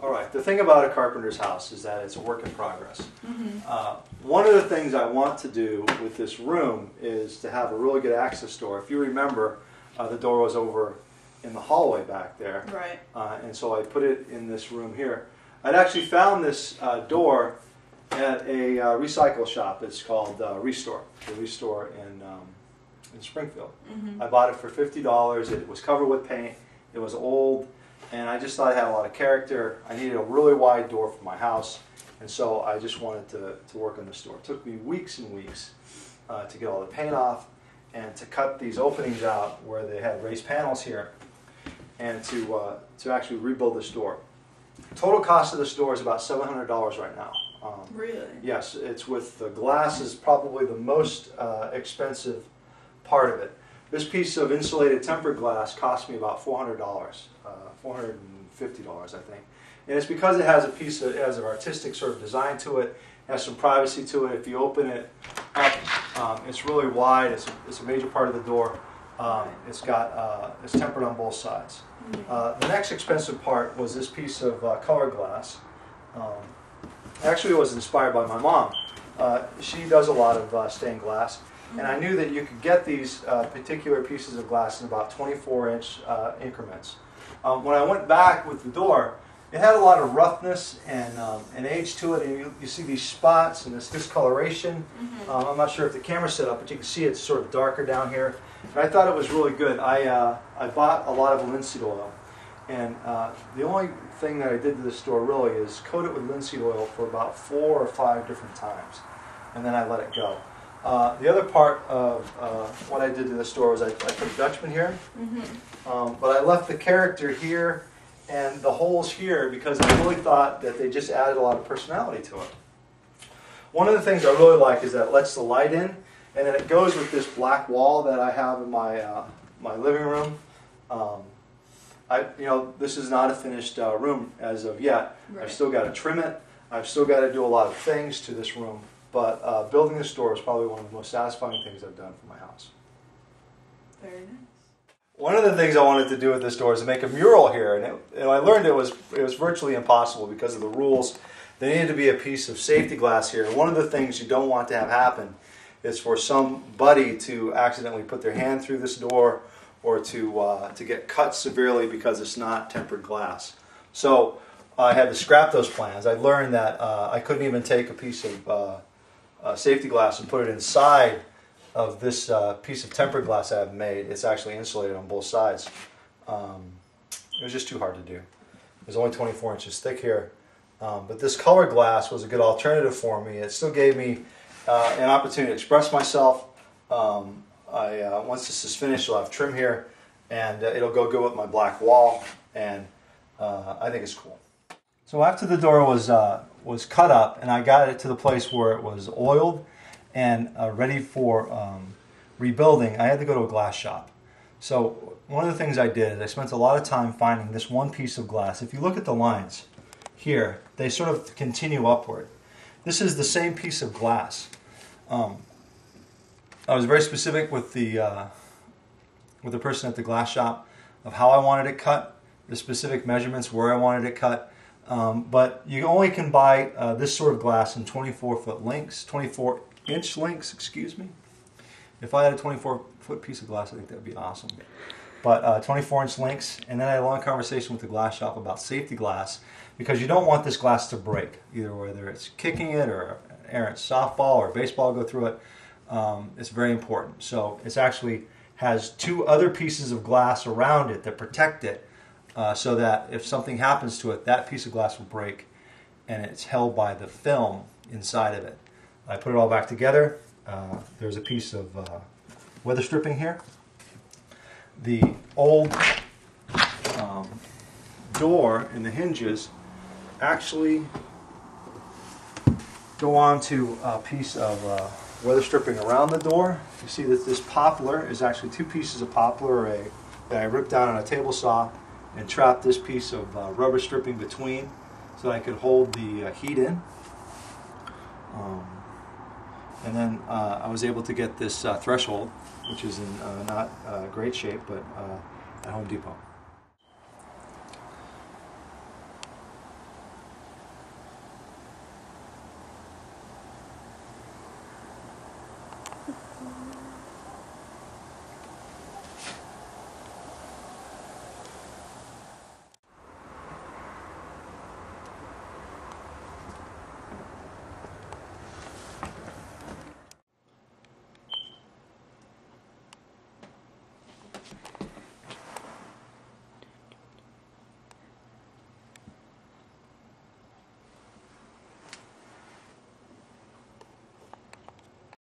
All right, the thing about a carpenter's house is that it's a work in progress. One of the things I want to do with this room is to have a really good access door. If you remember, the door was over in the hallway back there. Right. And so I put it in this room here. I'd actually found this door at a recycle shop. It's called Restore, the Restore in Springfield. I bought it for $50. It was covered with paint. It was old. And I just thought it had a lot of character. I needed a really wide door for my house, and so I just wanted to work on this door. It took me weeks and weeks to get all the paint off and to cut these openings out where they had raised panels here, and to actually rebuild this door. Total cost of this door is about $700 right now. Really? Yes, it's with the glass is probably the most expensive part of it. This piece of insulated tempered glass cost me about $400, $450 I think. And it's because it has it has an artistic sort of design to it, has some privacy to it. If you open it up, it's really wide, it's a major part of the door. It's tempered on both sides. The next expensive part was this piece of colored glass. Actually it was inspired by my mom. She does a lot of stained glass. And I knew that you could get these particular pieces of glass in about 24-inch increments. When I went back with the door, it had a lot of roughness and age to it, and you see these spots and this discoloration. I'm not sure if the camera's set up, but you can see it's sort of darker down here. And I thought it was really good. I bought a lot of linseed oil, and the only thing that I did to this door really is coat it with linseed oil for about 4 or 5 different times, and then I let it go. The other part of what I did to this door was I put a Dutchman here, but I left the character here and the holes here because I really thought that they just added a lot of personality to it. One of the things I really like is that it lets the light in, and then it goes with this black wall that I have in my my living room. This is not a finished room as of yet. Right. I've still got to trim it. I've still got to do a lot of things to this room. But building this door is probably one of the most satisfying things I've done for my house. Very nice. One of the things I wanted to do with this door is to make a mural here, and I learned it was virtually impossible because of the rules. There needed to be a piece of safety glass here. One of the things you don't want to have happen is for somebody to accidentally put their hand through this door or to get cut severely because it's not tempered glass. So I had to scrap those plans. I learned that I couldn't even take a piece of safety glass and put it inside of this piece of tempered glass I have made. It's actually insulated on both sides. It was just too hard to do. It was only 24 inches thick here. But this colored glass was a good alternative for me. It still gave me an opportunity to express myself. Once this is finished, I'll have trim here, and it'll go good with my black wall, and I think it's cool. So after the door was cut up and I got it to the place where it was oiled and ready for rebuilding, I had to go to a glass shop. So one of the things I did is I spent a lot of time finding this one piece of glass. If you look at the lines here, they sort of continue upward. This is the same piece of glass. I was very specific with the person at the glass shop of how I wanted it cut, the specific measurements where I wanted it cut. But you only can buy this sort of glass in 24-foot lengths, 24-inch lengths, excuse me. If I had a 24-foot piece of glass, I think that would be awesome. But 24-inch lengths, and then I had a long conversation with the glass shop about safety glass, because you don't want this glass to break, either whether it's kicking it or an errant softball or baseball go through it. It's very important. So it actually has 2 other pieces of glass around it that protect it, so that if something happens to it, that piece of glass will break, and it's held by the film inside of it. I put it all back together. There's a piece of weather stripping here. The old door and the hinges actually go on to a piece of weather stripping around the door. You see that this poplar is actually 2 pieces of poplar array that I ripped out on a table saw and trapped this piece of rubber stripping between so I could hold the heat in. And then I was able to get this threshold, which is in not great shape, but at Home Depot.